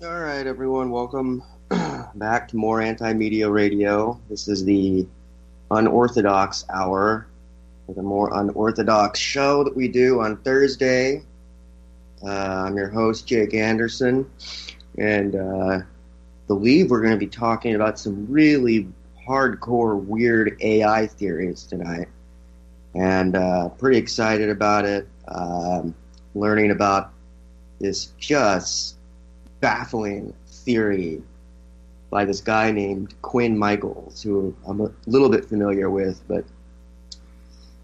All right, everyone, welcome back to more Anti-Media Radio. This is the Unorthodox Hour, the more unorthodox show that we do on Thursday. I'm your host, Jake Anderson, and believe we're going to be talking about some really hardcore, weird AI theories tonight, and pretty excited about it. Learning about this just baffling theory by this guy named Quinn Michaels, who I'm a little bit familiar with, but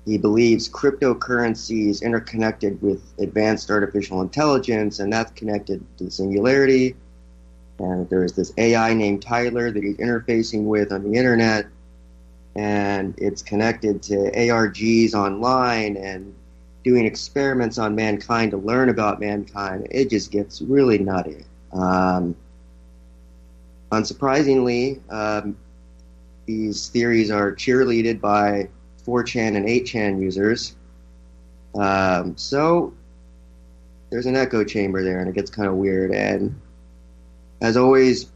he believes cryptocurrency is interconnected with advanced artificial intelligence, and that's connected to the singularity. And there's this AI named Tyler that he's interfacing with on the internet, and it's connected to ARGs online and doing experiments on mankind to learn about mankind. It just gets really nutty. Unsurprisingly, these theories are cheerleaded by 4chan and 8chan users. So there's an echo chamber there, and it gets kind of weird. And as always,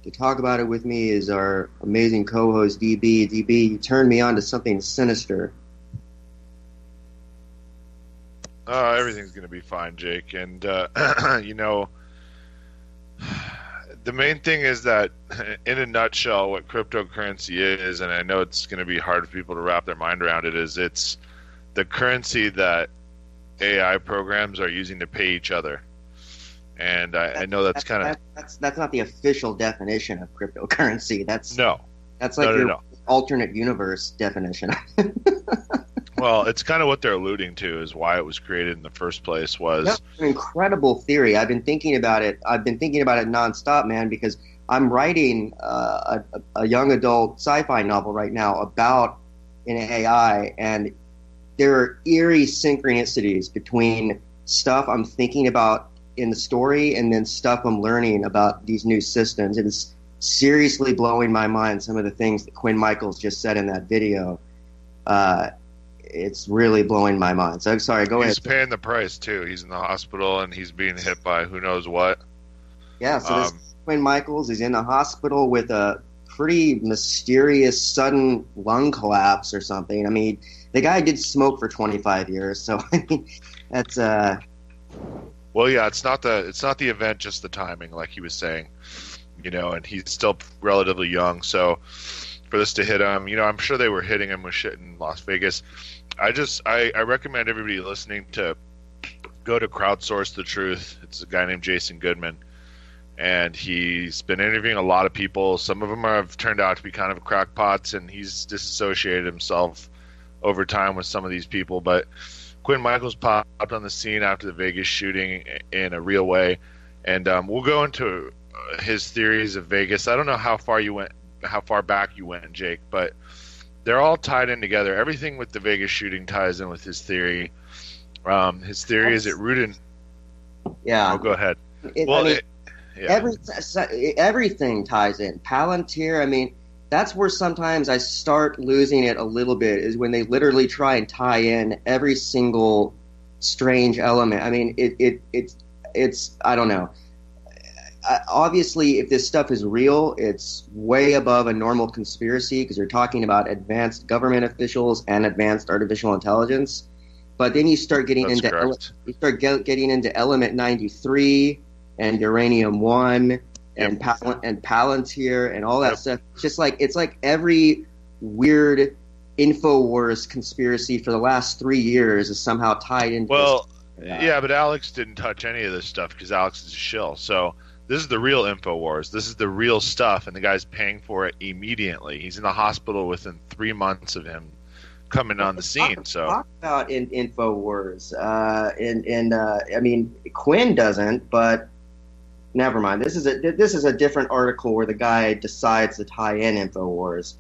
to talk about it with me is our amazing co-host, DB. DB, you turned me on to something sinister. Everything's going to be fine, Jake. And, the main thing is that, in a nutshell, what cryptocurrency is, and I know it's going to be hard for people to wrap their mind around it, is it's the currency that AI programs are using to pay each other. And I know that's kind of... That's not the official definition of cryptocurrency. That's like your alternate universe definition. Well, it's kind of what they're alluding to is why it was created in the first place was... That's an incredible theory. I've been thinking about it nonstop, man, because I'm writing a young adult sci-fi novel right now about an AI, and there are eerie synchronicities between stuff I'm thinking about in the story and then stuff I'm learning about these new systems. It is seriously blowing my mind, some of the things that Quinn Michaels just said in that video. It's really blowing my mind. So, sorry, go ahead. He's paying the price, too. He's in the hospital, and he's being hit by who knows what. Yeah, so this Quinn Michaels is in the hospital with a pretty mysterious sudden lung collapse or something. I mean, the guy did smoke for 25 years, so, I mean, that's... Well, yeah, it's not the event, just the timing, like he was saying. And he's still relatively young, so for this to hit him, I'm sure they were hitting him with shit in Las Vegas. I recommend everybody listening to go to Crowdsource the Truth. It's a guy named Jason Goodman, and he's been interviewing a lot of people. Some of them have turned out to be kind of crackpots, and he's disassociated himself over time with some of these people. But Quinn Michaels popped on the scene after the Vegas shooting in a real way, and we'll go into his theories of Vegas. I don't know how far back you went, Jake, but they're all tied in together. Everything with the Vegas shooting ties in with his theory. His theory is it rooted. Yeah. Oh, go ahead. Everything ties in. Palantir. I mean, that's where sometimes I start losing it a little bit. Is when they literally try and tie in every single strange element. I mean, it's I don't know. Obviously, if this stuff is real, it's way above a normal conspiracy because you're talking about advanced government officials and advanced artificial intelligence. But then you start getting getting into Element 93 and Uranium 1 and Palantir and all that stuff. It's like every weird InfoWars conspiracy for the last 3 years is somehow tied into. Well, yeah, but Alex didn't touch any of this stuff because Alex is a shill. So. This is the real InfoWars. This is the real stuff, and the guy's paying for it immediately. He's in the hospital within 3 months of him coming on the scene. Talk about in InfoWars. I mean, Quinn doesn't, but never mind. This is a different article where the guy decides to tie in InfoWars.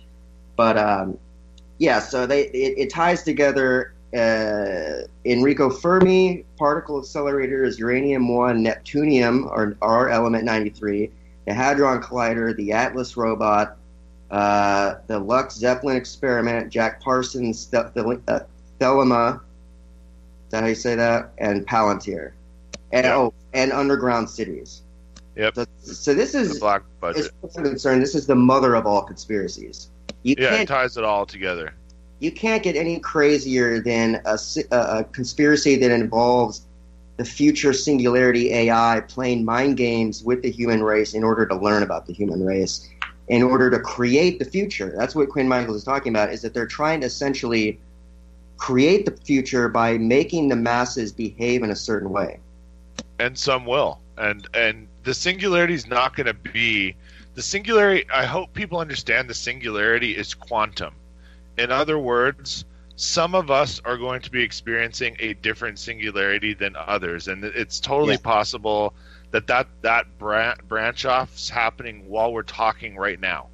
But yeah, so it ties together. Enrico Fermi particle accelerators, uranium-1, neptunium, or element 93, the Hadron Collider, the Atlas robot, the Lux Zeppelin experiment, Jack Parsons' Thelema, is that how you say that? And Palantir. And underground cities. Yep. So this is, The black as budget. far as I'm concerned, this is the mother of all conspiracies. You Yeah, it can't ties it all together. you can't get any crazier than a conspiracy that involves the future singularity AI playing mind games with the human race in order to learn about the human race, in order to create the future. That's what Quinn Michaels is talking about, is that they're trying to essentially create the future by making the masses behave in a certain way. And some will. And the singularity is not going to be the singularity. I hope people understand the singularity is quantum. In other words, some of us are going to be experiencing a different singularity than others, and it's totally possible that branch off is happening while we're talking right now.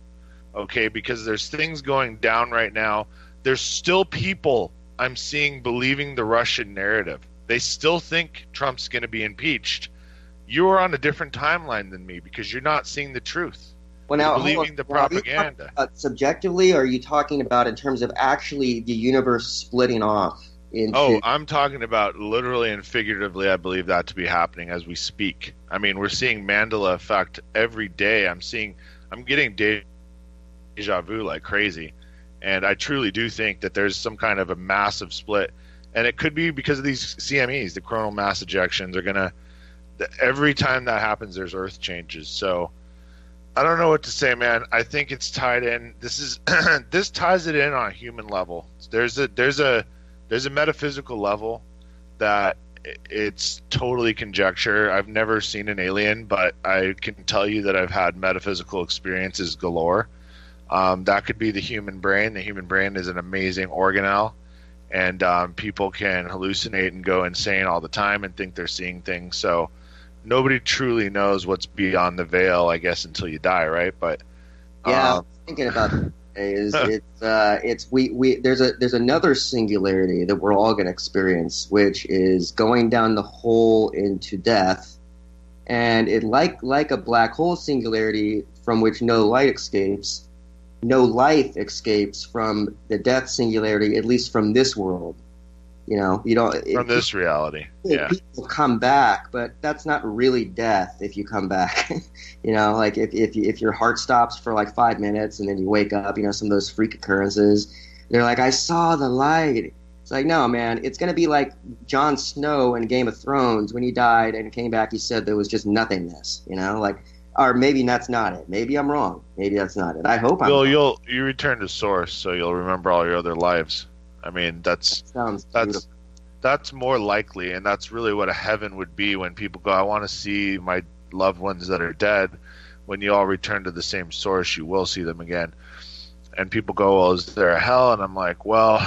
Okay, because there's things going down right now. There's still people I'm seeing believing the Russian narrative. They still think Trump's going to be impeached. You are on a different timeline than me because you're not seeing the truth. Well, now, you're believing the propaganda. Are you subjectively, or are you talking about in terms of actually the universe splitting off into... Oh, I'm talking about literally and figuratively. I believe that to be happening as we speak. I mean, we're seeing Mandela effect every day. I'm getting deja vu like crazy. And I truly do think that there's some kind of a massive split. And it could be because of these CMEs, the coronal mass ejections are going to... Every time that happens, there's earth changes. So I don't know what to say, man. I think it's tied in. This ties it in on a human level. There's a metaphysical level that it's totally conjecture. I've never seen an alien, but I can tell you that I've had metaphysical experiences galore. That could be the human brain. The human brain is an amazing organelle, and people can hallucinate and go insane all the time and think they're seeing things. So nobody truly knows what's beyond the veil, I guess, until you die, right? But yeah, I was thinking about that today. There's another singularity that we're all going to experience, which is going down the hole into death, and it like a black hole singularity from which no light escapes. No life escapes from the death singularity, at least from this world. You don't from this reality. Yeah, people come back, but that's not really death if you come back. Like if your heart stops for like 5 minutes and then you wake up, some of those freak occurrences. They're like, I saw the light. It's like, no, man, it's going to be like Jon Snow in Game of Thrones when he died and came back. He said there was just nothingness. Or maybe that's not it. Maybe I'm wrong. Maybe that's not it. I hope I'm wrong. You return to source, so you'll remember all your other lives. I mean, that's more likely, and that's really what a heaven would be when people go, I want to see my loved ones that are dead. When you all return to the same source, you will see them again. And people go, well, is there a hell? And I'm like, well,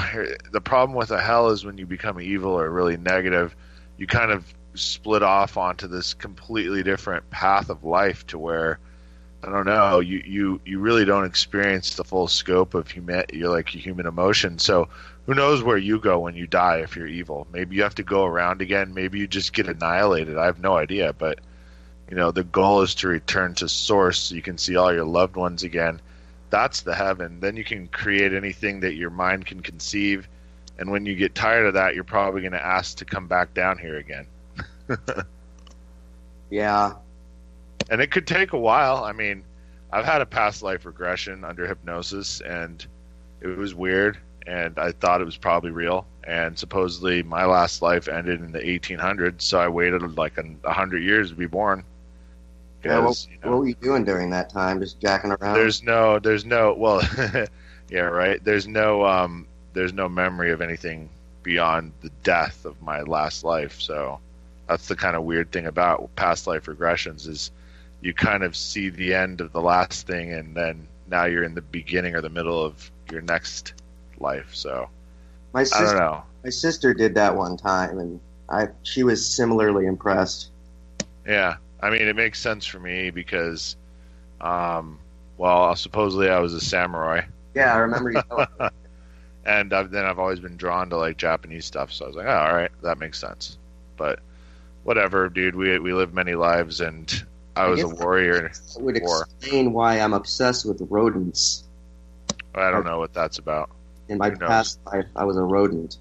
the problem with a hell is when you become evil or really negative, you kind of split off onto this completely different path of life to where, I don't know, you really don't experience the full scope of human emotion. So who knows where you go when you die if you're evil? Maybe you have to go around again. Maybe you just get annihilated. I have no idea. But, the goal is to return to source so you can see all your loved ones again. That's the heaven. Then you can create anything that your mind can conceive. And when you get tired of that, you're probably going to ask to come back down here again. Yeah. And it could take a while. I mean, I've had a past life regression under hypnosis, and it was weird, and I thought it was probably real. And supposedly my last life ended in the 1800s, so I waited like 100 years to be born. Yeah, what were you doing during that time? Just jacking around? There's no well, yeah, right. There's no memory of anything beyond the death of my last life. So that's the kind of weird thing about past life regressions is you kind of see the end of the last thing, and then now you're in the beginning or the middle of your next life. So I don't know. My sister did that one time, and she was similarly impressed. Yeah. I mean, it makes sense for me because, supposedly I was a samurai. Yeah, I remember you telling me. And then I've always been drawn to like Japanese stuff, so I was like, oh, all right, that makes sense. But whatever, dude. We live many lives, and I was a warrior. It would explain why I'm obsessed with rodents. I don't know what that's about. In my past life, I was a rodent.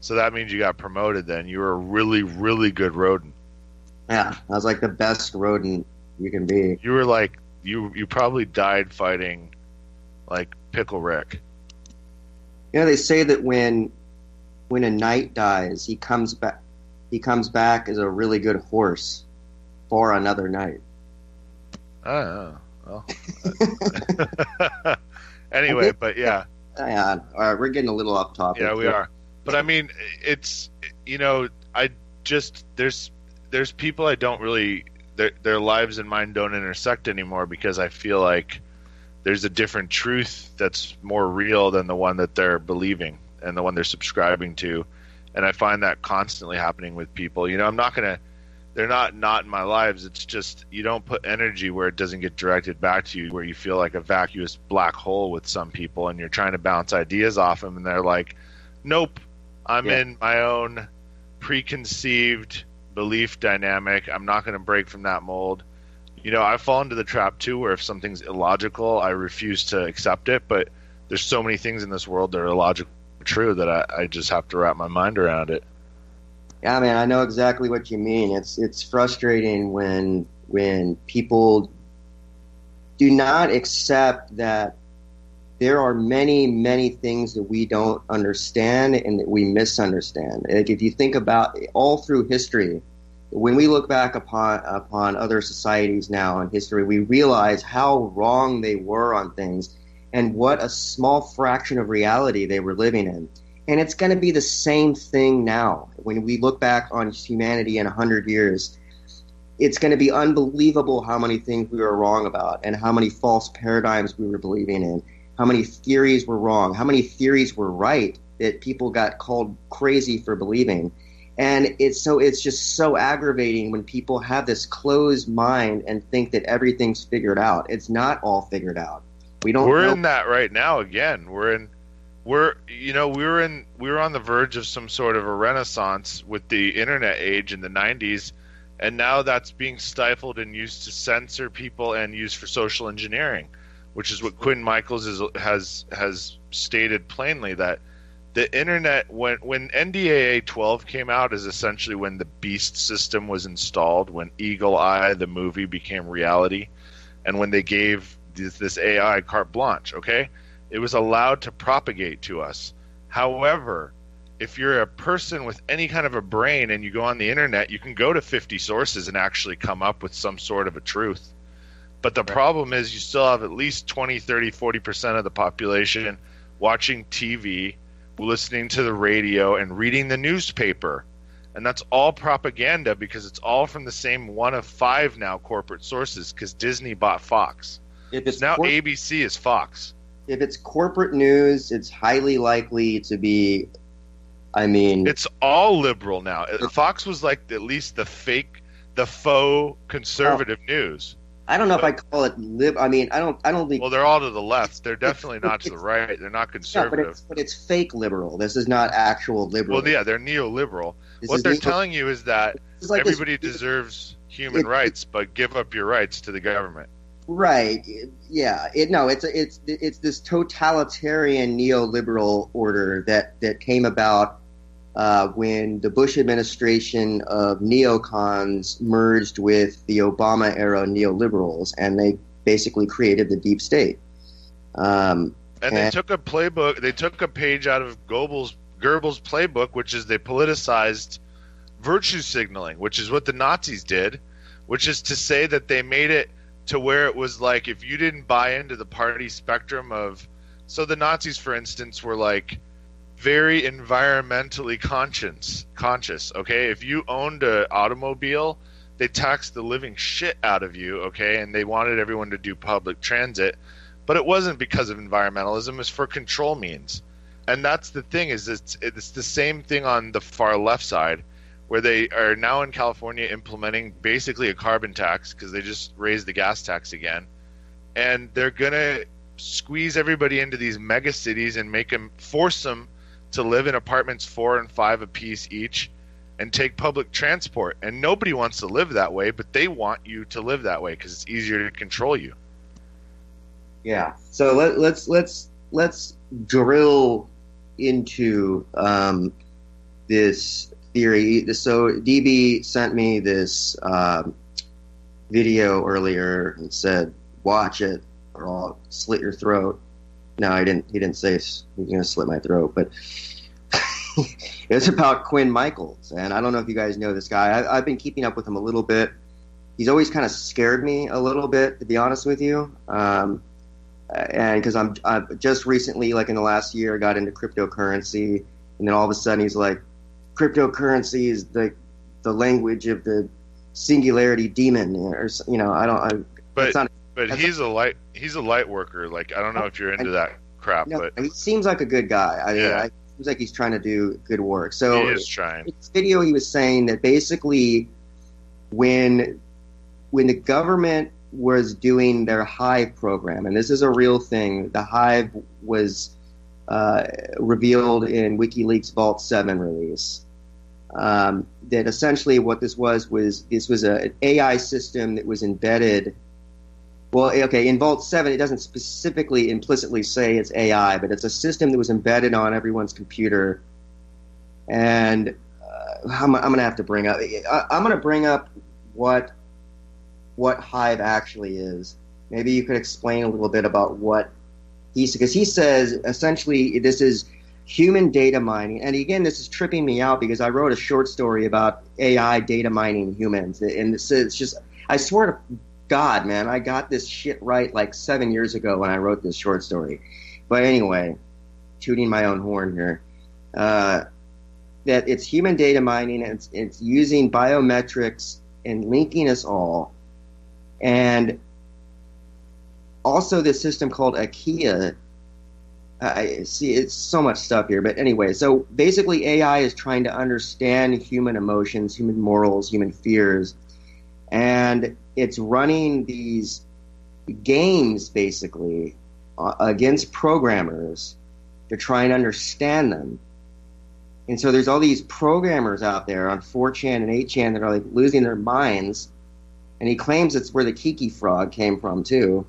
So that means you got promoted then. You were a really, really good rodent. Yeah, I was like the best rodent you can be. You were like you probably died fighting like Pickle Rick. You know, they say that when a knight dies, he comes back. He comes back as a really good horse for another knight. Oh, well. Anyway, but yeah. Yeah, all right, we're getting a little off topic. Yeah, we are. But I mean, it's, I just there's people I don't really their lives and mine don't intersect anymore because I feel like there's a different truth that's more real than the one that they're believing and the one they're subscribing to. And I find that constantly happening with people. I'm not going to they're not in my lives. It's just you don't put energy where it doesn't get directed back to you, where you feel like a vacuous black hole with some people and you're trying to bounce ideas off them and they're like, nope, I'm in my own preconceived belief dynamic. I'm not going to break from that mold. I fall into the trap too where if something's illogical, I refuse to accept it, but there's so many things in this world that are illogical true that I just have to wrap my mind around it. Yeah, man, I know exactly what you mean. It's frustrating when people do not accept that there are many, many things that we don't understand and that we misunderstand. Like if you think about all through history, when we look back upon other societies now in history, we realize how wrong they were on things and what a small fraction of reality they were living in. And it's going to be the same thing now. When we look back on humanity in 100 years, it's going to be unbelievable how many things we were wrong about and how many false paradigms we were believing in, how many theories were wrong, how many theories were right that people got called crazy for believing. And it's just so aggravating when people have this closed mind and think that everything's figured out. It's not all figured out. We're in that right now again. We were on the verge of some sort of a renaissance with the internet age in the 90s, and now that's being stifled and used to censor people and used for social engineering, which is what Quinn Michaels has stated plainly, that the internet, when NDAA 12 came out, is essentially when the beast system was installed, when Eagle Eye, the movie, became reality, and when they gave this AI carte blanche, okay? It was allowed to propagate to us. However, if you're a person with any kind of a brain and you go on the internet, you can go to 50 sources and actually come up with some sort of a truth. But the problem is you still have at least 20, 30, 40% of the population watching TV, listening to the radio, and reading the newspaper. And that's all propaganda because it's all from the same one of 5 now corporate sources because Disney bought Fox. Now ABC is Fox. If it's corporate news, it's highly likely to be, it's all liberal now. Fox was like at least the faux conservative news. I don't know if I call it I don't think. Well, they're all to the left. They're definitely not to the right. They're not conservative. Yeah, but it's fake liberal. This is not actual liberal. Well, yeah, they're neoliberal. What they're telling you is that everybody deserves human rights, but give up your rights to the government. Right. Yeah. It's this totalitarian neoliberal order that came about when the Bush administration of neocons merged with the Obama era neoliberals, and they basically created the deep state. And they took a playbook. They took a page out of Goebbels' playbook, which is they politicized virtue signaling, which is what the Nazis did, which is to say that they made it to where it was like if you didn't buy into the party spectrum of, so the Nazis, for instance, were like very environmentally conscious. Okay, if you owned an automobile, they taxed the living shit out of you. Okay, and they wanted everyone to do public transit, but it wasn't because of environmentalism; it's for control means. And that's the thing, is it's the same thing on the far left side, where they are now in California implementing basically a carbon tax because they just raised the gas tax again. And they're going to squeeze everybody into these mega cities and force them to live in apartments 4 and 5 apiece each and take public transport. And nobody wants to live that way, but they want you to live that way because it's easier to control you. Yeah. So let's drill into this theory. So DB sent me this video earlier and said, "Watch it, or I'll slit your throat." No, I didn't. He didn't say he's going to slit my throat, but it's about Quinn Michaels, and I don't know if you guys know this guy. I've been keeping up with him a little bit. He's always kind of scared me a little bit, to be honest with you. And because I've just recently, like in the last year, got into cryptocurrency, and then all of a sudden he's like, cryptocurrency is the language of the singularity demon, or But he's a light worker. Like, I don't know if you're into that crap, but he seems like a good guy. It seems like he's trying to do good work. So he is trying. In this video, he was saying that basically, when the government was doing their Hive program, and this is a real thing, the Hive was revealed in WikiLeaks Vault 7 release. That essentially what this was an AI system that was embedded. Well, okay, in Vault 7, it doesn't specifically implicitly say it's AI, but it's a system that was embedded on everyone's computer. And I'm going to have to bring up. I'm going to bring up what Hive actually is. Maybe you could explain a little bit about what because he says essentially this is human data mining. And again, this is tripping me out because I wrote a short story about AI data mining humans, and it's just, I swear to God, man, I got this shit right like 7 years ago when I wrote this short story. But anyway, tooting my own horn here. That it's human data mining, and it's using biometrics and linking us all. And also this system called IKEA. I see, it's so much stuff here. But anyway, so basically AI is trying to understand human emotions, human morals, human fears. And it's running these games basically against programmers to try and understand them. And so there's all these programmers out there on 4chan and 8chan that are like losing their minds. And he claims it's where the Kiki frog came from too.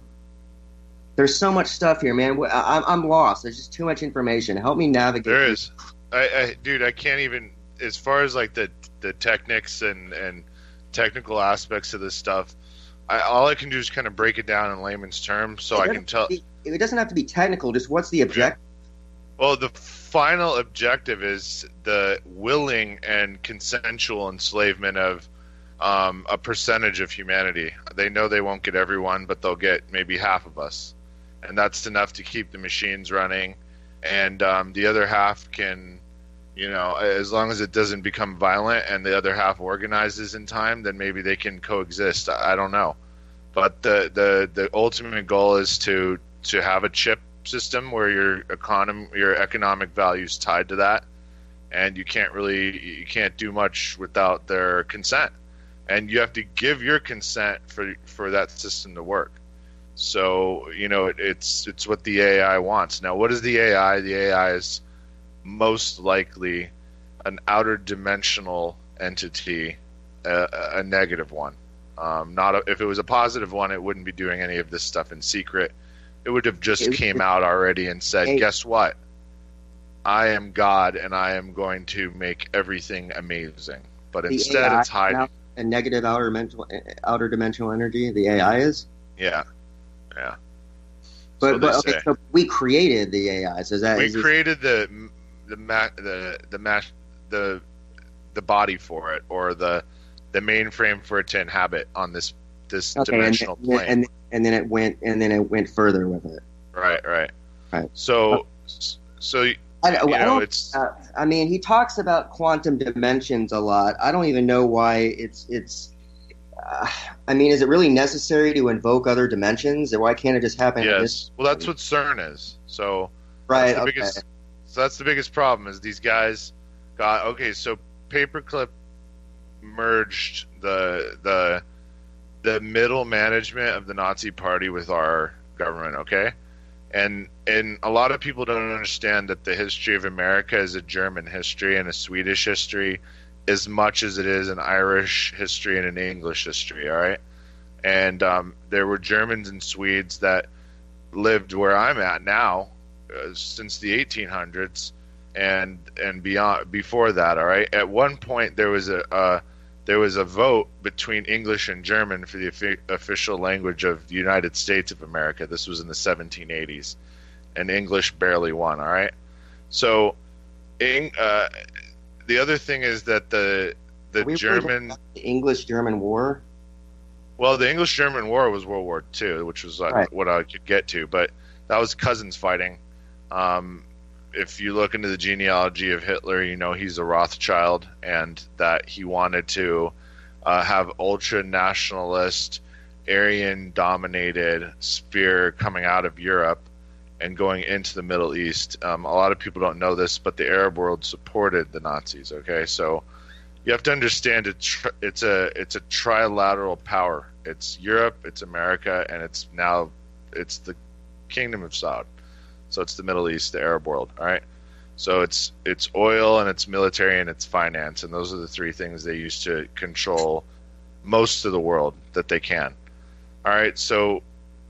There's so much stuff here, man. I'm lost. There's just too much information. Help me navigate. There is. Dude, I can't even, as far as like the techniques and technical aspects of this stuff, all I can do is kind of break it down in layman's terms so I can tell. It doesn't have to be technical. Just what's the objective? Well, the final objective is the willing and consensual enslavement of a percentage of humanity. They know they won't get everyone, but they'll get maybe half of us. And that's enough to keep the machines running. And the other half can, as long as it doesn't become violent and the other half organizes in time, then maybe they can coexist. I don't know. But the ultimate goal is to have a chip system where your economic value is tied to that, and you can't do much without their consent, and you have to give your consent for that system to work. So it's what the AI wants. Now, what is the AI? The AI is most likely an outer dimensional entity, a negative one. If it was a positive one, it wouldn't be doing any of this stuff in secret. It would have just came out already and said, guess what? I am God, and I am going to make everything amazing. But instead, it's hiding. A negative outer dimensional energy, the AI is? Yeah. But so we created the AI. So created the body for it, or the mainframe for it to inhabit on this dimensional plane. And then it went further with it. Right. So I mean, he talks about quantum dimensions a lot. I don't even know why it's. I mean, is it really necessary to invoke other dimensions, or why can't it just happen? Yes. Well, that's what CERN is. So right. That's the biggest problem is these guys got So Paperclip merged the middle management of the Nazi Party with our government. Okay. And a lot of people don't understand that the history of America is a German history and a Swedish history as much as it is an Irish history and an English history, all right? And there were Germans and Swedes that lived where I'm at now since the 1800s, and beyond before that. All right. At one point, there was a vote between English and German for the official language of the United States of America. This was in the 1780s, and English barely won. All right. So, the other thing is that the German English-German War. Well, the English-German War was World War II, which was Right. what I could get to, but that was cousins fighting. If you look into the genealogy of Hitler, you know he's a Rothschild, and that he wanted to have ultra-nationalist, Aryan-dominated spear coming out of Europe and going into the Middle East. A lot of people don't know this, but the Arab world supported the Nazis. Okay, so you have to understand it's a trilateral power. It's Europe, it's America, and it's the Kingdom of Saud. So it's the Middle East, the Arab world. All right. So it's oil and it's military and it's finance, and those are the three things they use to control most of the world that they can. All right. So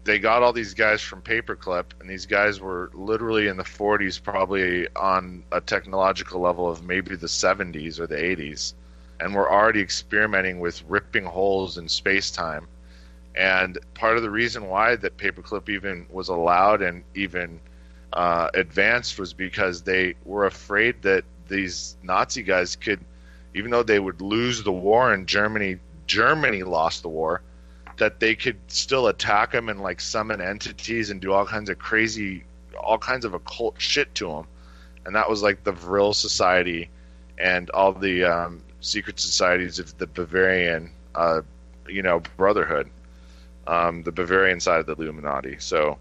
they got all these guys from Paperclip, and these guys were literally in the 40s, probably on a technological level of maybe the 70s or the 80s, and were already experimenting with ripping holes in space-time. And part of the reason why that Paperclip even was allowed and even advanced was because they were afraid that these Nazi guys could, even though they would lose the war and Germany lost the war, that they could still attack them and like summon entities and do all kinds of occult shit to them. And that was like the Vril Society and all the secret societies of the Bavarian, Brotherhood, the Bavarian side of the Illuminati. So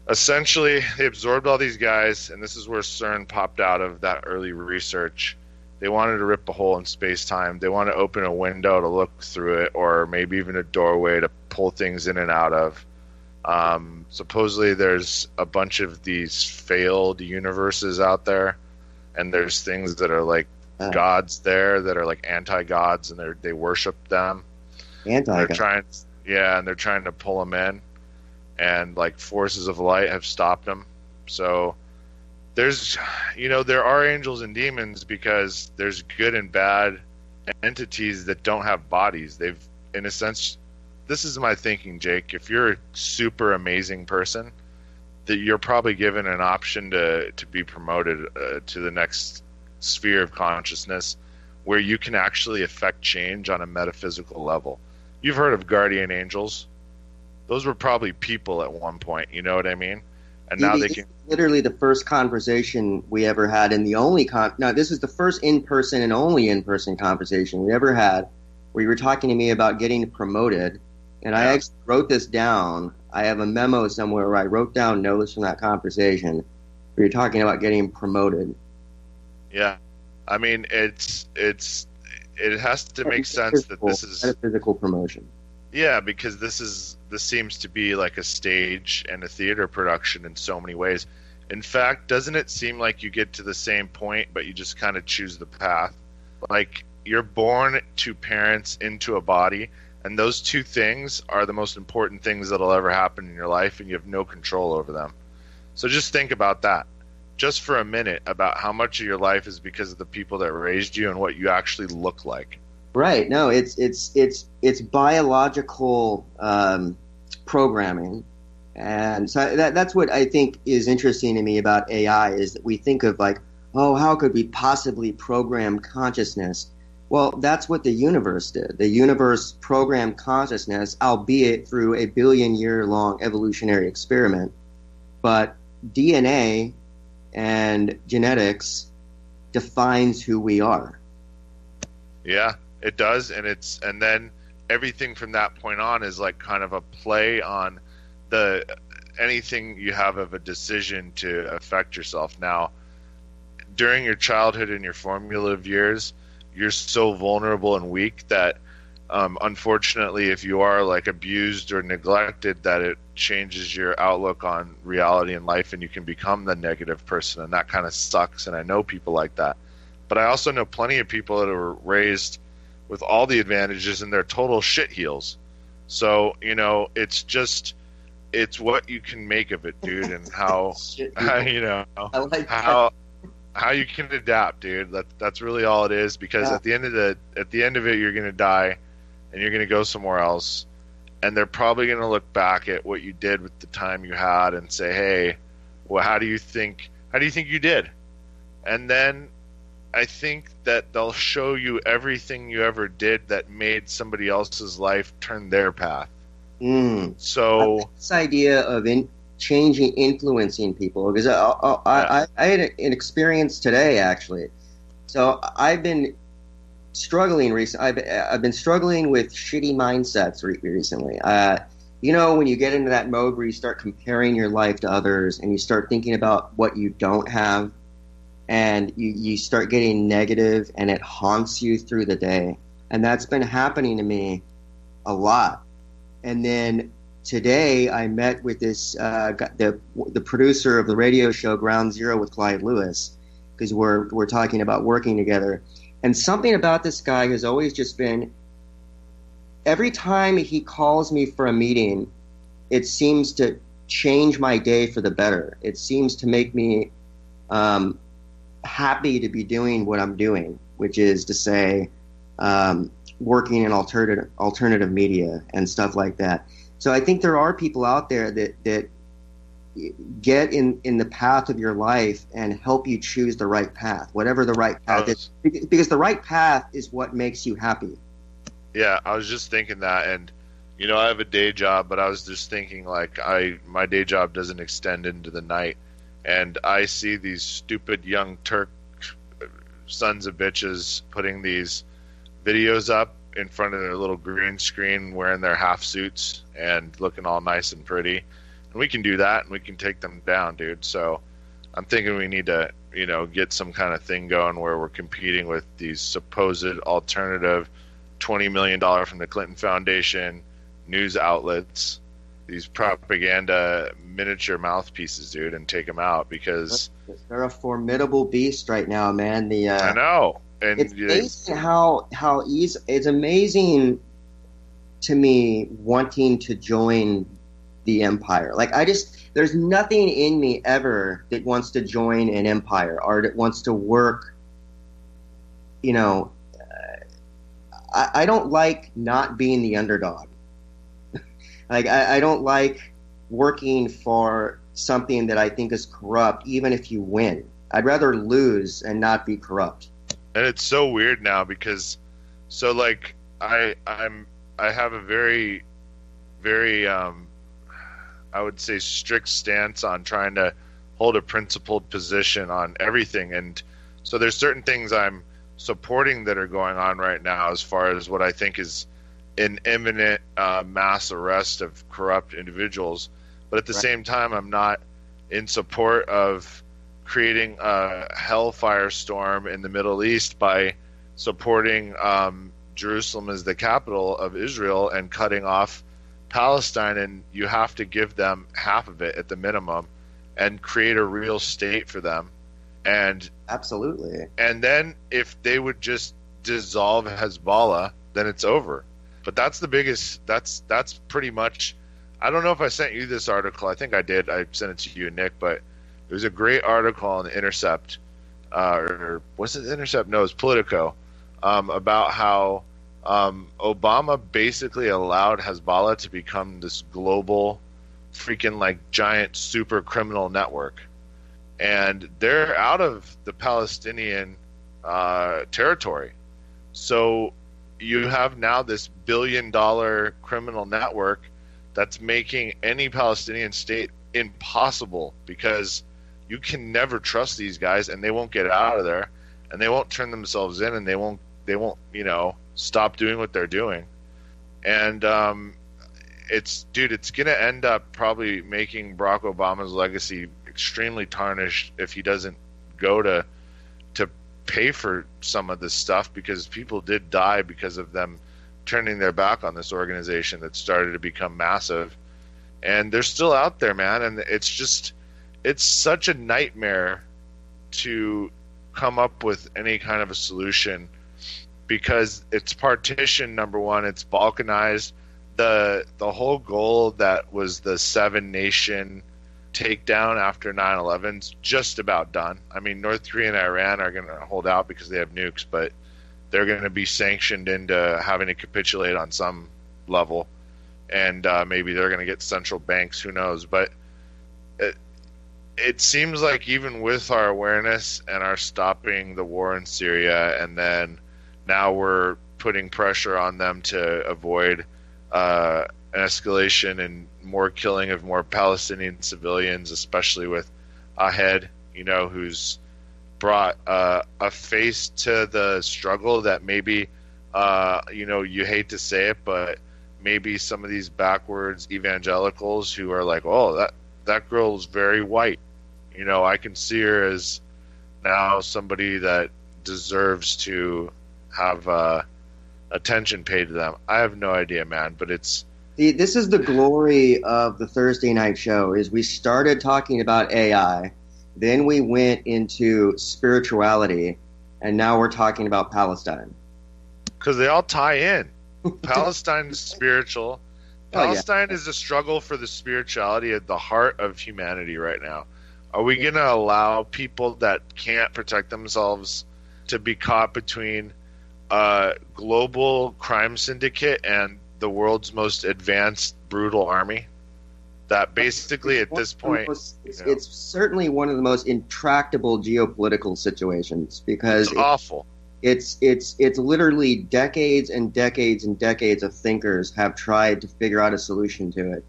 essentially, they absorbed all these guys, and this is where CERN popped out of that early research. They wanted to rip a hole in space-time. They want to open a window to look through it, or maybe even a doorway to pull things in and out of. Supposedly, there's a bunch of these failed universes out there, and there's things that are like gods there that are like anti-gods, and they worship them. Anti-gods. They're trying to pull them in, and like forces of light have stopped them. So there are angels and demons because there's good and bad entities that don't have bodies. They've, in a sense, this is my thinking, Jake. If you're a super amazing person, that you're probably given an option to be promoted to the next sphere of consciousness, where you can actually affect change on a metaphysical level. You've heard of guardian angels. Those were probably people at one point. You know what I mean? And now they can. Literally the first conversation we ever had, and the only now this is the first in-person and only in-person conversation we ever had, where you were talking to me about getting promoted, and I actually wrote this down. I have a memo somewhere where I wrote down notes from that conversation where you're talking about getting promoted. Yeah, I mean it has to make sense that this is a physical promotion. Yeah, because this seems to be like a stage and a theater production in so many ways. In fact, doesn't it seem like you get to the same point, but you just kind of choose the path? Like, you're born to parents into a body, and those two things are the most important things that'll ever happen in your life, and you have no control over them. So just think about that, just for a minute, about how much of your life is because of the people that raised you and what you actually look like. Right. No, it's biological programming, and so that's what I think is interesting to me about AI, is that we think of like, oh, how could we possibly program consciousness? Well, that's what the universe did. The universe programmed consciousness, albeit through a billion-year-long evolutionary experiment. But DNA and genetics defines who we are. Yeah. It does, and then everything from that point on is like kind of a play on anything you have of a decision to affect yourself. Now, during your childhood and your formative years, you're so vulnerable and weak that unfortunately, if you are like abused or neglected, that it changes your outlook on reality and life, and you can become the negative person, and that kind of sucks. And I know people like that, but I also know plenty of people that were raised with all the advantages and they're total shitheels. So, it's what you can make of it, dude, and how, I like how you can adapt, dude. That's really all it is. Because Yeah. at the end of it, you're gonna die, and you're gonna go somewhere else, and they're probably gonna look back at what you did with the time you had and say, hey, well, how do you think you did? And then I think that they'll show you everything you ever did that made somebody else's life turn their path. Mm. So This idea of changing, influencing people, because I had an experience today actually. So I've been struggling recently. I've been struggling with shitty mindsets recently. When you get into that mode where you start comparing your life to others and you start thinking about what you don't have, and you start getting negative, and it haunts you through the day. And that's been happening to me a lot. And then today I met with this the producer of the radio show Ground Zero with Clyde Lewis, because we're talking about working together. And something about this guy has always just been, every time he calls me for a meeting, it seems to change my day for the better. It seems to make me happy to be doing what I'm doing, which is to say, working in alternative media and stuff like that. So I think there are people out there that get in the path of your life and help you choose the right path, whatever the right path is, because the right path is what makes you happy. Yeah, I was just thinking that, and I have a day job, but I was just thinking like my day job doesn't extend into the night, and I see these stupid young Turk sons of bitches putting these videos up in front of their little green screen, wearing their half suits and looking all nice and pretty. And we can do that, and we can take them down, dude. So I'm thinking we need to, get some kind of thing going where we're competing with these supposed alternative $20 million from the Clinton Foundation news outlets, these propaganda miniature mouthpieces, dude, and take them out, because they're a formidable beast right now, man. I know. And it's amazing how easy. It's amazing to me wanting to join the empire. Like there's nothing in me ever that wants to join an empire or that wants to work. I don't like not being the underdog. Like I don't like working for something that I think is corrupt, even if you win. I'd rather lose and not be corrupt. And it's so weird now because, I have a very, very I would say strict stance on trying to hold a principled position on everything, and so there's certain things I'm supporting that are going on right now as far as what I think is an imminent mass arrest of corrupt individuals, but at the same time I'm not in support of creating a hellfire storm in the Middle East by supporting Jerusalem as the capital of Israel and cutting off Palestine. And you have to give them half of it at the minimum and create a real state for them. And absolutely. And then if they would just dissolve Hezbollah, then it's over. But that's the biggest. That's pretty much. I don't know if I sent you this article. I think I did. I sent it to you, Nick. But it was a great article on The Intercept, or was it The Intercept? No, it's Politico, about how Obama basically allowed Hezbollah to become this global, freaking giant super criminal network, and they're out of the Palestinian territory. So you have now this billion-dollar criminal network that's making any Palestinian state impossible, because you can never trust these guys, and they won't get out of there, and they won't turn themselves in, and they won't stop doing what they're doing. And it's going to end up probably making Barack Obama's legacy extremely tarnished if he doesn't go to pay for some of this stuff, because people did die because of them turning their back on this organization that started to become massive. And they're still out there, man, and it's such a nightmare to come up with any kind of a solution, because it's partition, number one, it's balkanized. The whole goal that was the 7-nation takedown after 9/11's just about done. I mean, North Korea and Iran are going to hold out because they have nukes, but they're going to be sanctioned into having to capitulate on some level, and maybe they're going to get central banks. Who knows? But it seems like even with our awareness and our stopping the war in Syria, and then now we're putting pressure on them to avoid an escalation and more killing of more Palestinian civilians, especially with Ahed, who's brought a face to the struggle that maybe, you hate to say it, but maybe some of these backwards evangelicals who are like, oh, that girl's very white. I can see her as now somebody that deserves to have attention paid to them. I have no idea, man, but it's... See, this is the glory of the Thursday night show, is we started talking about AI, then we went into spirituality, and now we're talking about Palestine. Because they all tie in. Palestine is spiritual. Palestine is a struggle for the spirituality at the heart of humanity right now. Are we going to allow people that can't protect themselves to be caught between a global crime syndicate and the world's most advanced, brutal army? That basically, at this point... It's certainly one of the most intractable geopolitical situations, because... It's awful. It's literally decades and decades and decades of thinkers have tried to figure out a solution to it.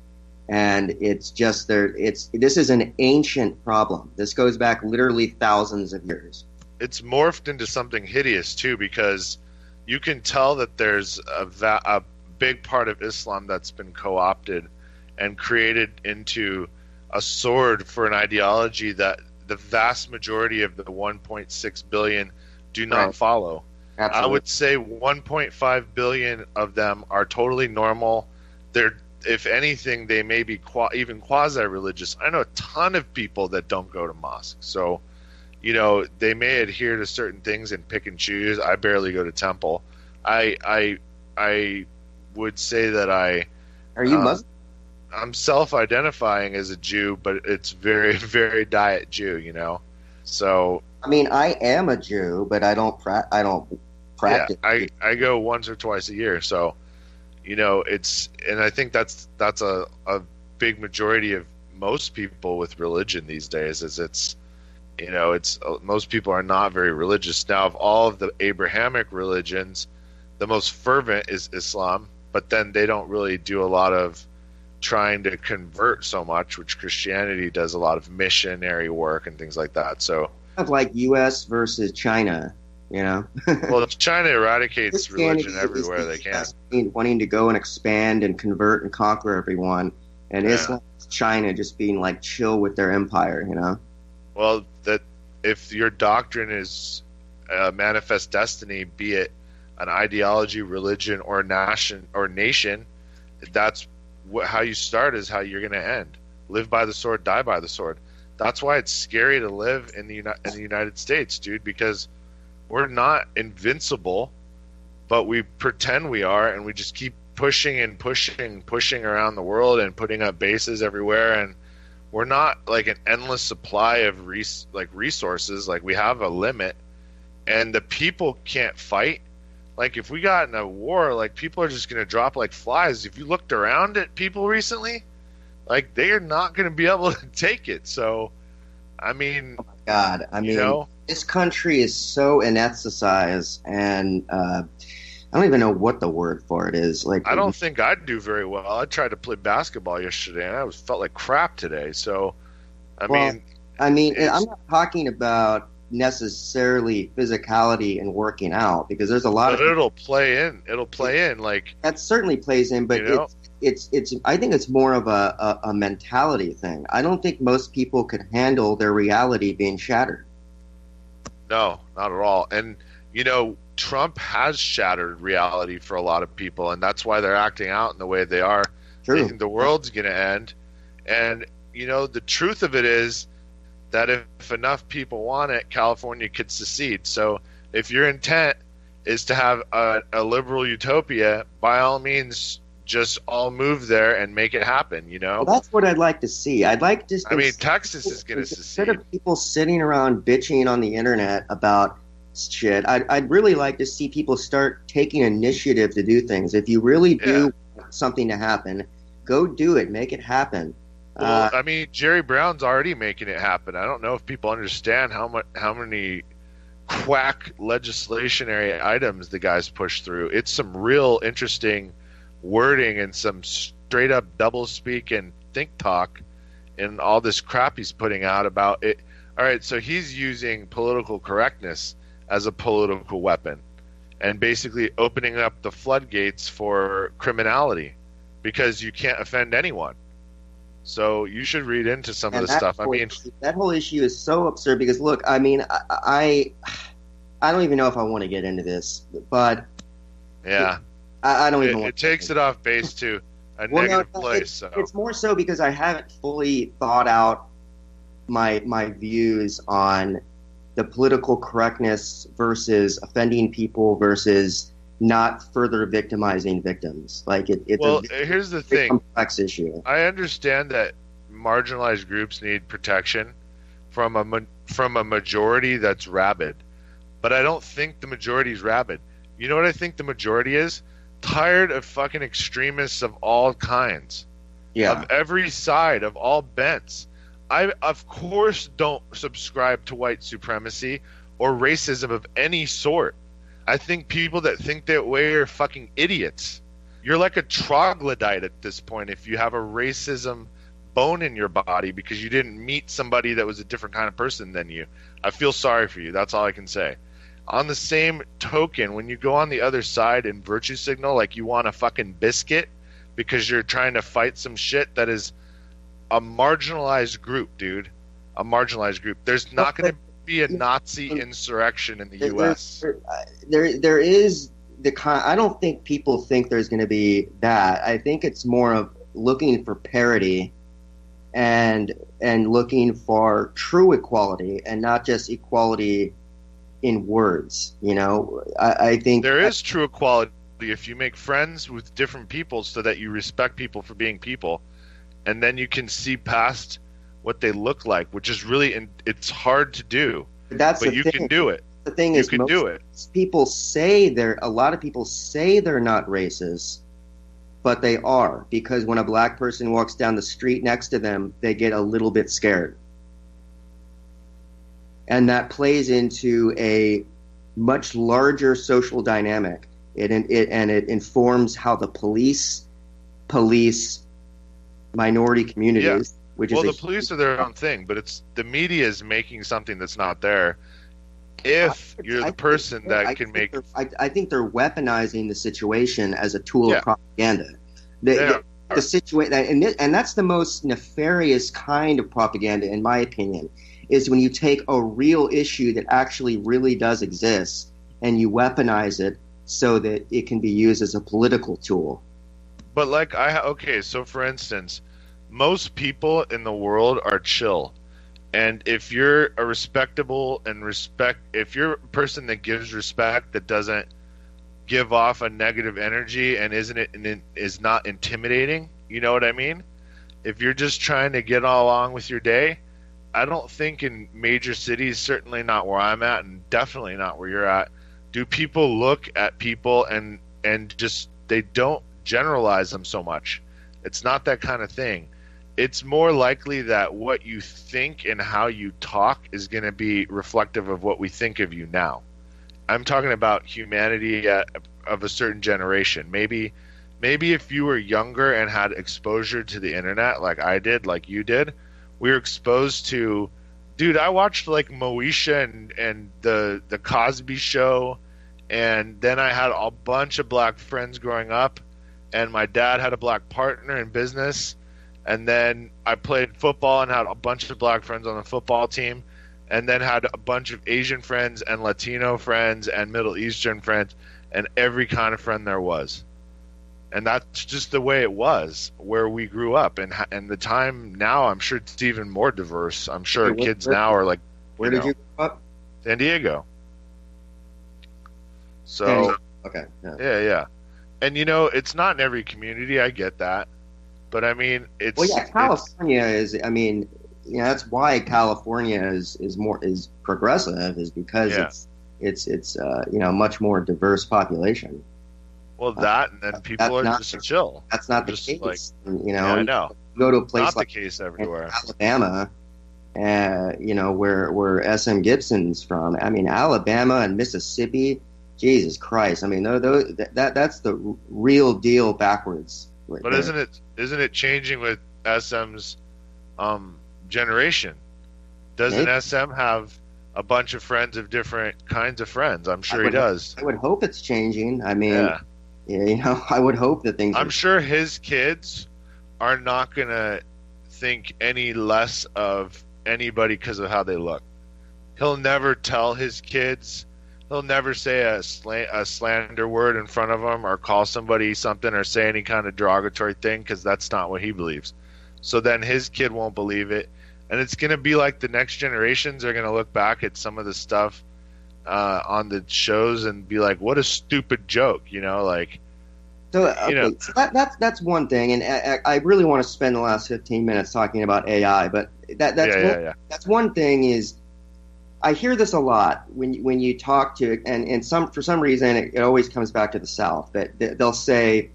And it's just this is an ancient problem. This goes back literally thousands of years. It's morphed into something hideous too, because you can tell that there's a big part of Islam that's been co-opted and created into a sword for an ideology that the vast majority of the 1.6 billion do not follow. Absolutely. I would say 1.5 billion of them are totally normal. They're, if anything, they may be even quasi-religious. I know a ton of people that don't go to mosque. So, they may adhere to certain things and pick and choose. I barely go to temple. I would say that Are you Muslim? I'm self-identifying as a Jew, but it's very, very diet Jew, So... I mean, I am a Jew, but I don't practice. Yeah, I go once or twice a year, so it's, and I think that's a big majority of most people with religion these days. Is it's most people are not very religious. Now, of all of the Abrahamic religions, the most fervent is Islam, but then they don't really do a lot of trying to convert so much, which Christianity does a lot of missionary work and things like that. So. Of like U.S. versus China, Well, China eradicates religion everywhere they can. Wanting to go and expand and convert and conquer everyone, and Islam, China just being like chill with their empire, Well, that if your doctrine is manifest destiny, be it an ideology, religion, or nation, that's how you start is how you're going to end. Live by the sword, die by the sword. That's why it's scary to live in the United States, dude, because we're not invincible, but we pretend we are, and we just keep pushing around the world and putting up bases everywhere, and we're not like an endless supply of resources. Like, we have a limit, and the people can't fight. Like, if we got in a war, like, people are just going to drop like flies. If you looked around at people recently, like, they are not going to be able to take it. So, I mean... Oh, my God. I mean, this country is so anesthetized, and I don't even know what the word for it is. Like, I don't think I'd do very well. I tried to play basketball yesterday, and I felt like crap today. So, I'm not talking about necessarily physicality and working out, because there's a lot but it'll play in. Like, that certainly plays in, but it's I think it's more of a mentality thing. I don't think most people could handle their reality being shattered. No, not at all. And Trump has shattered reality for a lot of people, and that's why they're acting out in the way they are. True. They think the world's going to end. And the truth of it is that if enough people want it, California could secede. So if your intent is to have a liberal utopia, by all means, just all move there and make it happen, you know? Well, that's what I'd like to see. I'd like to. I mean, Texas is going to secede. Instead of people sitting around bitching on the internet about shit, I'd really like to see people start taking initiative to do things. If you really do want something to happen, go do it. Make it happen. Well, I mean, Jerry Brown's already making it happen. I don't know if people understand how many quack legislationary items the guy's pushed through. It's some real interesting wording and some straight up double speak and think talk and all this crap he's putting out about it. All right, so he's using political correctness as a political weapon and basically opening up the floodgates for criminality because you can't offend anyone. So you should read into some of this stuff. I mean, that whole issue is so absurd because look, I mean, I don't even know if I want to get into this, but yeah, I don't even. It takes it off base to a negative place. It's more so because I haven't fully thought out my views on the political correctness versus offending people versus not further victimizing victims. Like it's here's the thing. Complex issue. I understand that marginalized groups need protection from a majority that's rabid, but I don't think the majority is rabid. You know what I think the majority is? Tired of fucking extremists of all kinds. Yeah. Of every side, of all bents. I, of course, don't subscribe to white supremacy or racism of any sort. I think people that think that way are fucking idiots. You're like a troglodyte at this point if you have a racism bone in your body because you didn't meet somebody that was a different kind of person than you. I feel sorry for you. That's all I can say. On the same token, when you go on the other side and virtue signal like you want a fucking biscuit because you're trying to fight some shit that is a marginalized group, dude. A marginalized group. There's not going to be a Nazi insurrection in the U.S. There is I don't think people think there's going to be that. I think it's more of looking for parity and looking for true equality and not just equality in words. You know, I think there is true equality if you make friends with different people so that you respect people for being people, and then you can see past what they look like, which is really it's hard to do. But you can do it. The thing is, most people say a lot of people say they're not racist, but they are, because when a black person walks down the street next to them, they get a little bit scared. And that plays into a much larger social dynamic. It informs how the police minority communities. Yeah. The police are their own thing, but it's the media is making something that's not there. If you're the person that can make, I think they're weaponizing the situation as a tool of propaganda. The situation, and that's the most nefarious kind of propaganda, in my opinion, is when you take a real issue that actually really does exist and you weaponize it so that it can be used as a political tool. But so for instance, most people in the world are chill. And if you're a respectable if you're a person that gives respect, that doesn't give off a negative energy and is not intimidating, you know what I mean? If you're just trying to get along with your day, I don't think in major cities, certainly not where I'm at and definitely not where you're at, do people look at people and just, they don't generalize them so much. It's not that kind of thing. It's more likely that what you think and how you talk is going to be reflective of what we think of you now. I'm talking about humanity of a certain generation. Maybe if you were younger and had exposure to the internet like I did, like you did, we were exposed to, dude, I watched like Moesha and the Cosby Show, and then I had a bunch of black friends growing up, and my dad had a black partner in business. And then I played football and had a bunch of black friends on the football team, and then had a bunch of Asian friends and Latino friends and Middle Eastern friends and every kind of friend there was. And that's just the way it was where we grew up. And the time now, I'm sure it's even more diverse. I'm sure kids now are like, where did you grow up? San Diego. So, okay. Yeah. And it's not in every community. I get that, but I mean, Well, yeah, California is. I mean, that's why California is progressive, is because it's much more diverse population. Well, and then people are just chill. That's not the just case. Like, I know. You go to a place not like the case everywhere. Alabama, where S.M. Gibson's from. I mean, Alabama and Mississippi. Jesus Christ! I mean, that's the real deal backwards. Right, but there. Isn't it changing with SM's generation? Doesn't SM have a bunch of friends of different kinds of friends? I'm sure he does. I would hope it's changing. I mean, I would hope that things. I'm sure his kids are not gonna think any less of anybody because of how they look. He'll never tell his kids. He'll never say a slander word in front of them or call somebody something or say any kind of derogatory thing because that's not what he believes. So then his kid won't believe it. And it's going to be like the next generations are going to look back at some of the stuff on the shows and be like, what a stupid joke, like. So, so that's one thing. And I really want to spend the last 15 minutes talking about AI. But that's one thing is, I hear this a lot when you talk to, and for some reason it always comes back to the South, that they'll say,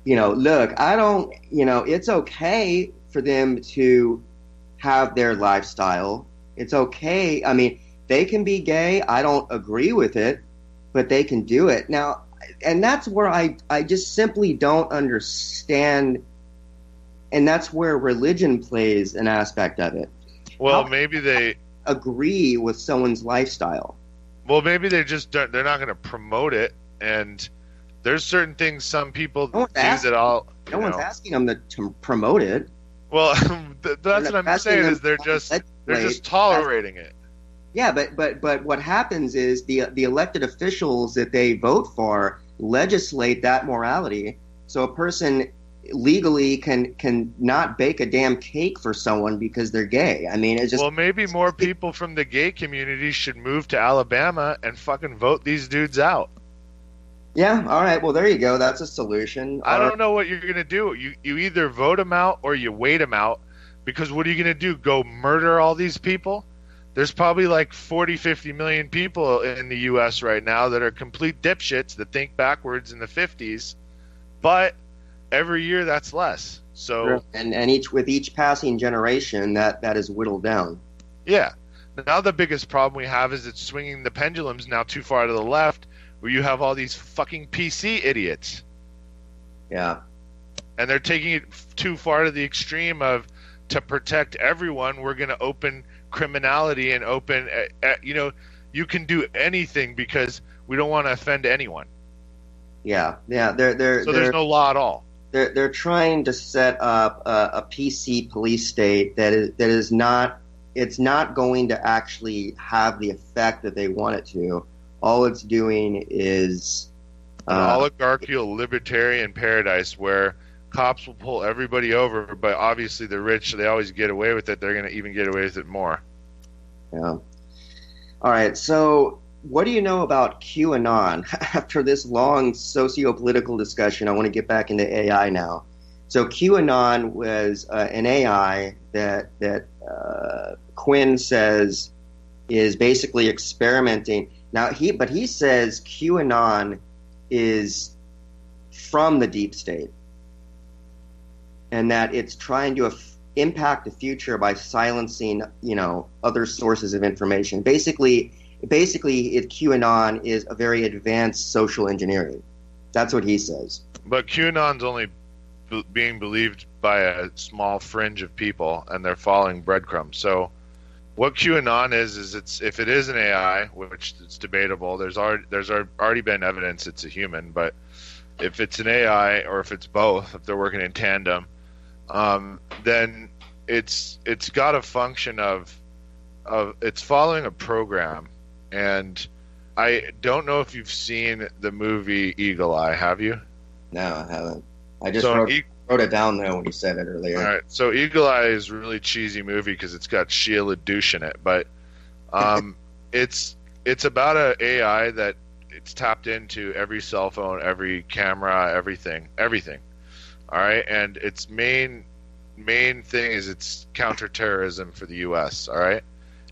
look, I don't, it's okay for them to have their lifestyle. It's okay. I mean, they can be gay. I don't agree with it, but they can do it. Now, and that's where I just simply don't understand. And that's where religion plays an aspect of it. Well, maybe they agree with someone's lifestyle. Well, maybe they're not going to promote it, and there's certain things some people do that all. No one's asking them to promote it. Well, that's what I'm saying is they're just tolerating it. Yeah, but what happens is the elected officials that they vote for legislate that morality, so a person legally can not bake a damn cake for someone because they're gay. I mean, it's just. Well, maybe more people from the gay community should move to Alabama and fucking vote these dudes out. Yeah, all right. Well, there you go. That's a solution. I don't know what you're going to do. You either vote them out or you wait them out, because what are you going to do? Go murder all these people? There's probably like 40, 50 million people in the U.S. right now that are complete dipshits that think backwards in the 50s, but every year that's less. So and with each passing generation that is whittled down. Yeah. Now the biggest problem we have is it's swinging the pendulums now too far to the left, where you have all these fucking PC idiots. Yeah. And they're taking it too far to the extreme of, to protect everyone, we're going to open criminality and open you can do anything because we don't want to offend anyone. Yeah. So there's no law at all. They're trying to set up a PC police state that is not. It's not going to actually have the effect that they want it to. All it's doing is an oligarchical libertarian paradise where cops will pull everybody over, but obviously the rich, they always get away with it. They're going to even get away with it more. Yeah. All right. So what do you know about QAnon? After this long socio-political discussion, I want to get back into AI now. So QAnon was an AI that Quinn says is basically experimenting. Now he says QAnon is from the deep state, and that it's trying to impact the future by silencing, other sources of information. Basically, QAnon is a very advanced social engineering. That's what he says. But QAnon's only being believed by a small fringe of people, and they're following breadcrumbs. So what QAnon is if it is an AI, which it's debatable, there's already been evidence it's a human, but if it's an AI or if it's both, if they're working in tandem, then it's got a function of it's following a program. And I don't know if you've seen the movie Eagle Eye. Have you? No, I haven't. I just wrote it down there when you said it earlier. All right. So Eagle Eye is a really cheesy movie because it's got Shia LaDouche in it, but it's about an AI that it's tapped into every cell phone, every camera, everything. All right, and its main thing is it's counterterrorism for the U.S. All right,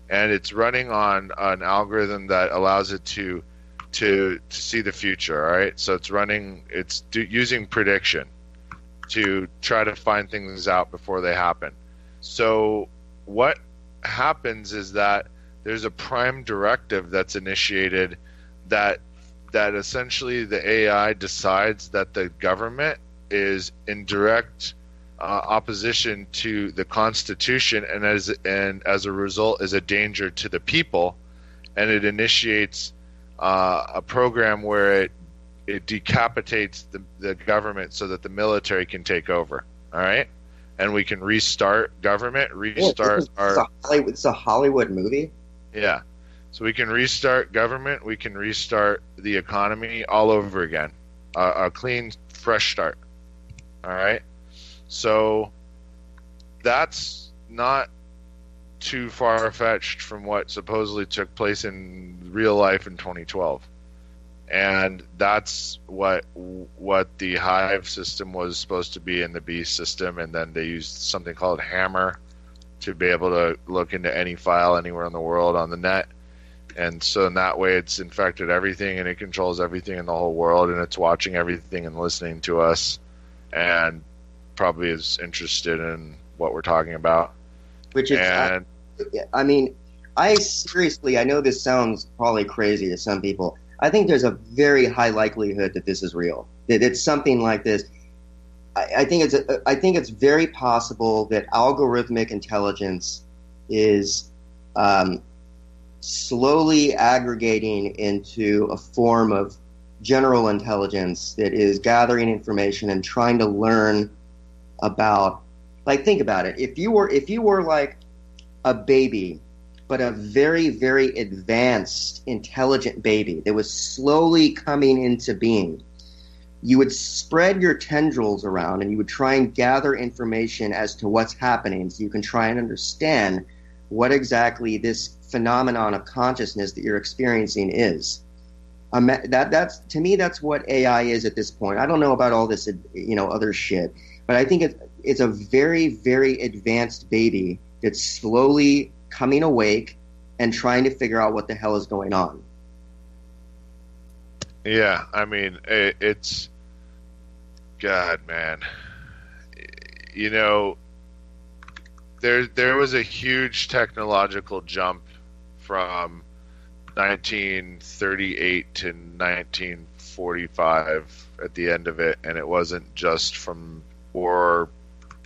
and it's running on an algorithm that allows it to see the future. All right, so it's using prediction to try to find things out before they happen. So what happens is that there's a prime directive that's initiated that essentially the AI decides that the government is in direct opposition to the Constitution, and as a result is a danger to the people, and it initiates a program where it decapitates the government so that the military can take over. All right, and we can restart government, It's a Hollywood movie. Yeah. So we can restart government, we can restart the economy all over again. A clean, fresh start. All right? So that's not too far-fetched from what supposedly took place in real life in 2012. And that's what the Hive system was supposed to be in the Beast system, and then they used something called Hammer to be able to look into any file anywhere in the world on the net. And so in that way it's infected everything, and it controls everything in the whole world, and it's watching everything and listening to us, and probably is interested in what we're talking about. Which is, I mean, I know this sounds probably crazy to some people. I think there's a very high likelihood that this is real, that it's something like this. I think it's very possible that algorithmic intelligence is slowly aggregating into a form of general intelligence that is gathering information and trying to learn about. Like, think about it. If you were like a baby, but a very, very advanced, intelligent baby that was slowly coming into being, you would spread your tendrils around and you would try and gather information as to what's happening so you can try and understand what exactly this phenomenon of consciousness that you're experiencing is. That's to me, that's what AI is at this point. I don't know about all this, other shit, but I think it's a very, very advanced baby that's slowly coming awake and trying to figure out what the hell is going on. Yeah, I mean, it's God, man. There was a huge technological jump from 1938 to 1945 at the end of it, and it wasn't just from war,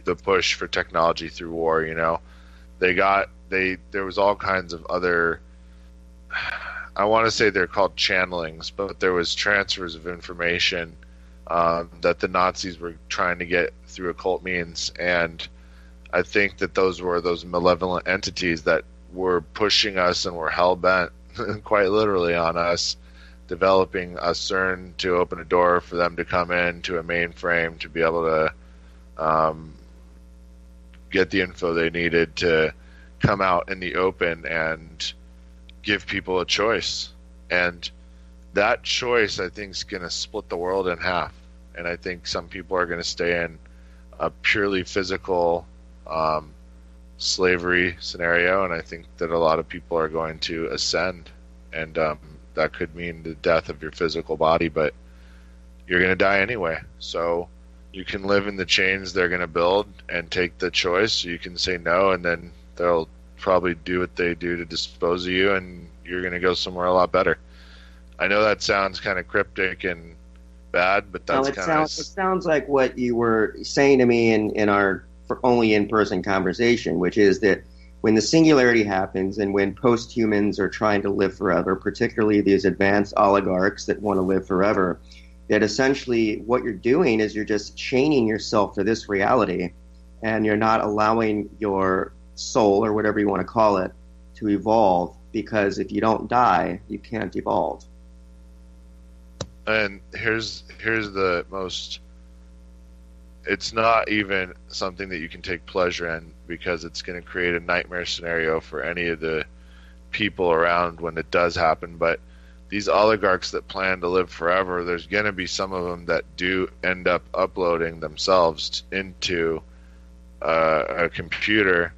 the push for technology through war. There was all kinds of other, I want to say they're called channelings, but there was transfers of information that the Nazis were trying to get through occult means, and I think that those were those malevolent entities that were pushing us and were hell-bent, quite literally, on us, developing a CERN to open a door for them to come in to a mainframe to be able to get the info they needed to come out in the open and give people a choice. And that choice, I think, is going to split the world in half. And I think some people are going to stay in a purely physical slavery scenario, and I think that a lot of people are going to ascend, and that could mean the death of your physical body, but you're going to die anyway. So you can live in the chains they're going to build and take the choice. You can say no, and then they'll probably do what they do to dispose of you, and you're going to go somewhere a lot better. I know that sounds kind of cryptic and bad, but that's it sounds like what you were saying to me in our only in-person conversation, which is that when the singularity happens and when post-humans are trying to live forever, particularly these advanced oligarchs that want to live forever, that essentially what you're doing is you're just chaining yourself to this reality, and you're not allowing your soul, or whatever you want to call it, to evolve, because if you don't die, you can't evolve. And here's the most, it's not even something that you can take pleasure in, because it's going to create a nightmare scenario for any of the people around when it does happen. But these oligarchs that plan to live forever, there's going to be some of them that do end up uploading themselves into a computer,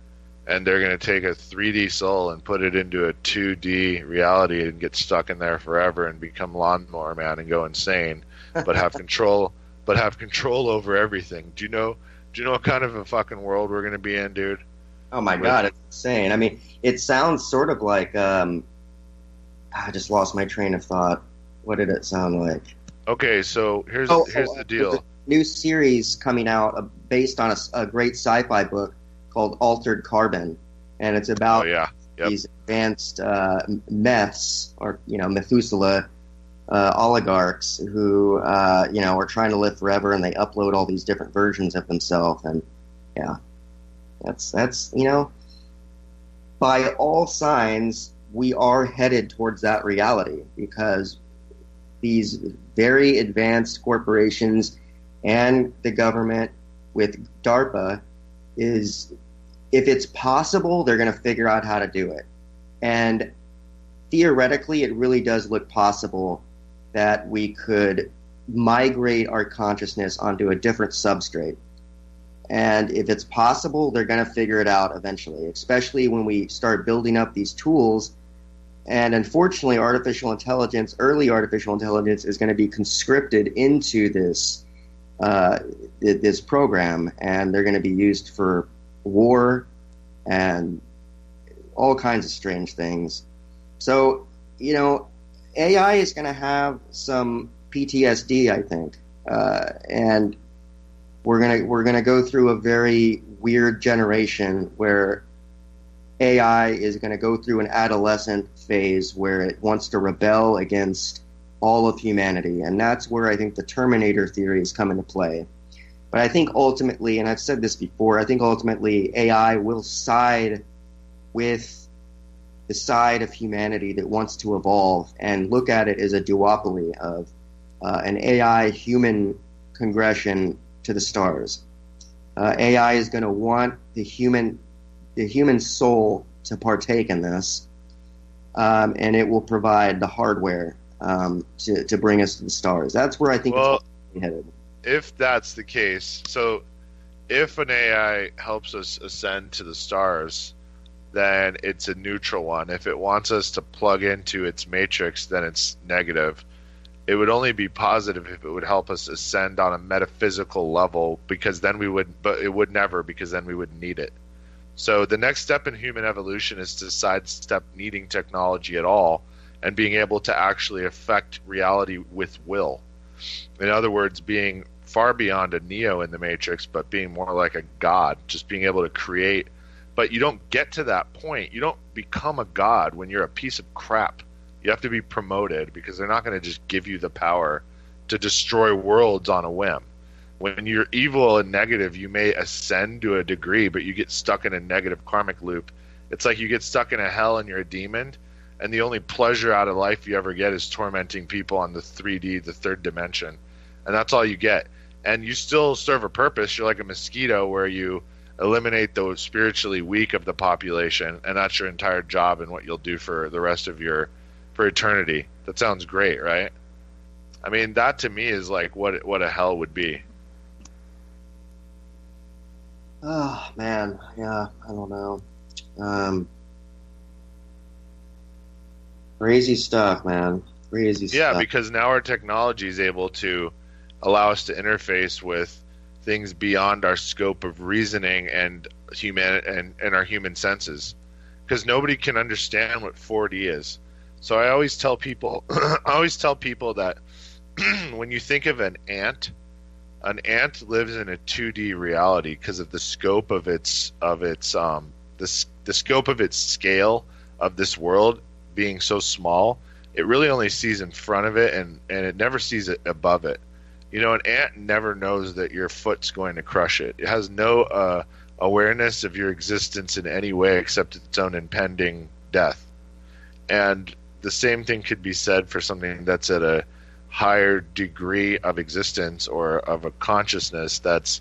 and they're going to take a 3D soul and put it into a 2D reality and get stuck in there forever and become Lawnmower Man and go insane, but have control over everything. Do you know what kind of a fucking world we're going to be in, dude? Oh my God, it's insane. I mean, it sounds sort of like I just lost my train of thought. What did it sound like? Okay, so here's the deal. There's a new series coming out based on a great sci-fi book called Altered Carbon, and it's about these advanced meths, or Methuselah oligarchs who are trying to live forever, and they upload all these different versions of themselves, and that's by all signs we are headed towards that reality, because these very advanced corporations and the government with DARPA is, if it's possible, they're going to figure out how to do it. And theoretically, it really does look possible that we could migrate our consciousness onto a different substrate. And if it's possible, they're going to figure it out eventually, especially when we start building up these tools. And unfortunately, early artificial intelligence is going to be conscripted into this program, and they're going to be used for war and all kinds of strange things. So, AI is going to have some PTSD, I think, and we're gonna go through a very weird generation where AI is going to go through an adolescent phase where it wants to rebel against all of humanity, and that's where I think the Terminator theories come into play. But I think ultimately, and I've said this before, I think ultimately AI will side with the side of humanity that wants to evolve and look at it as a duopoly of an AI-human congression to the stars. AI is going to want the human soul to partake in this, and it will provide the hardware to bring us to the stars. That's where I think it's headed. If that's the case, so if an AI helps us ascend to the stars, then it's a neutral one. If it wants us to plug into its matrix, then it's negative. It would only be positive if it would help us ascend on a metaphysical level, because then we would, but it would never, because then we wouldn't need it. So the next step in human evolution is to sidestep needing technology at all and being able to actually affect reality with will. In other words, being far beyond a Neo in the Matrix, but being more like a god, just being able to create. But you don't get to that point. You don't become a god when you're a piece of crap. You have to be promoted, because they're not going to just give you the power to destroy worlds on a whim. When you're evil and negative, you may ascend to a degree, but you get stuck in a negative karmic loop. It's like you get stuck in a hell and you're a demon, and the only pleasure out of life you ever get is tormenting people on the 3D, the third dimension. And that's all you get. And you still serve a purpose. You're like a mosquito where you eliminate the spiritually weak of the population, and that's your entire job and what you'll do for the rest of for eternity. That sounds great, right? I mean, that to me is like what a hell would be. Oh, man. Yeah, I don't know. Crazy stuff, man. Crazy stuff. Yeah, because now our technology is able to allow us to interface with things beyond our scope of reasoning and our human senses. Because nobody can understand what 4D is. So I always tell people that when you think of an ant lives in a 2D reality because of the scope of the scope of its scale of this world being so small. It really only sees in front of it, and it never sees it above it. An ant never knows that your foot's going to crush it. It has no awareness of your existence in any way except its own impending death. And the same thing could be said for something that's at a higher degree of existence or of a consciousness that's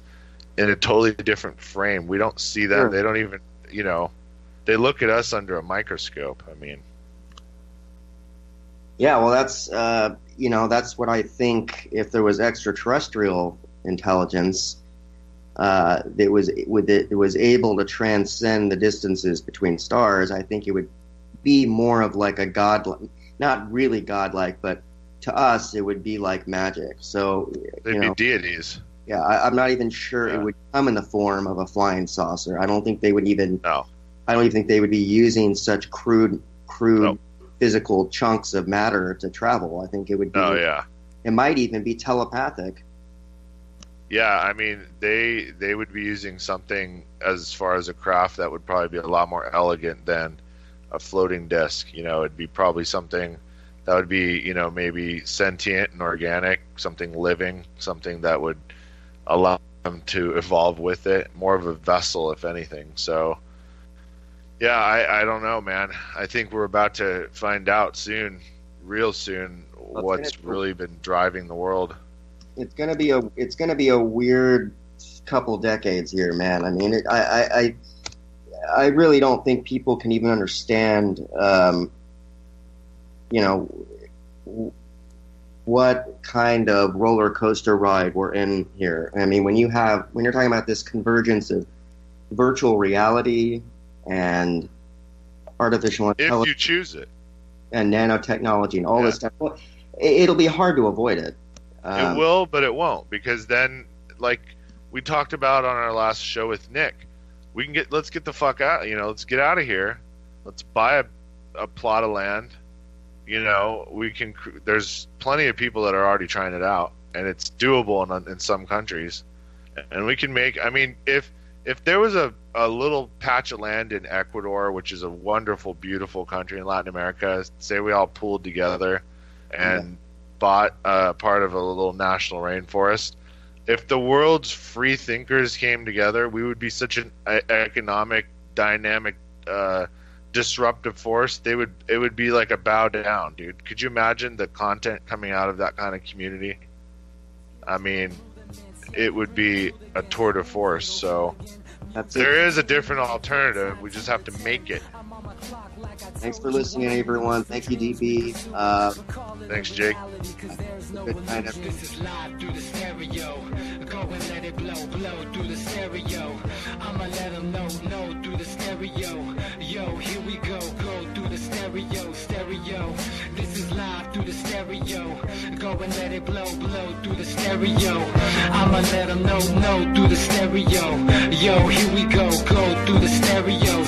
in a totally different frame. We don't see that. Sure. They don't even, they look at us under a microscope. I mean, Yeah, well, that's what I think. If there was extraterrestrial intelligence, that was able to transcend the distances between stars, I think it would be more of like a god, not really godlike, but to us it would be like magic. So they'd be deities. Yeah, I'm not even sure it would come in the form of a flying saucer. I don't think they would even. No. I don't even think they would be using such crude No. physical chunks of matter to travel. I think it would be. Oh yeah. It might even be telepathic. Yeah, I mean they would be using something as far as a craft that would probably be a lot more elegant than a floating disc. You know, it'd be probably something that would be, you know, maybe sentient and organic, something living, something that would allow them to evolve with it, more of a vessel, if anything. So, yeah, I don't know, man. I think we're about to find out soon, real soon, what's really been driving the world. It's gonna be a weird couple decades here, man. I mean, I really don't think people can even understand, what kind of roller coaster ride we're in here. I mean, when you're talking about this convergence of virtual reality and artificial intelligence, if you choose it, and nanotechnology and all this stuff, well, it'll be hard to avoid it. It will, but it won't, because then, like we talked about on our last show with Nick, let's get the fuck out. You know, let's get out of here. Let's buy a plot of land. You know, there's plenty of people that are already trying it out, and it's doable in some countries. And we can make, I mean, if there was a little patch of land in Ecuador, which is a wonderful, beautiful country in Latin America, say we all pooled together and bought part of a little national rainforest. If the world's free thinkers came together, we would be such an economic, dynamic, disruptive force. It would be like a bow down, dude. Could you imagine the content coming out of that kind of community? I mean, it would be a tour de force. So there is a different alternative. We just have to make it. Thanks for listening, everyone. Thank you, DB. Thanks, Jake. Good night, everyone. This is live through the stereo. Go and let it blow through the stereo. I'ma let them know through the stereo. Yo, here we go through the stereo. This is live through the stereo. Go and let it blow through the stereo. I'ma let them know through the stereo. Yo, here we go through the stereo.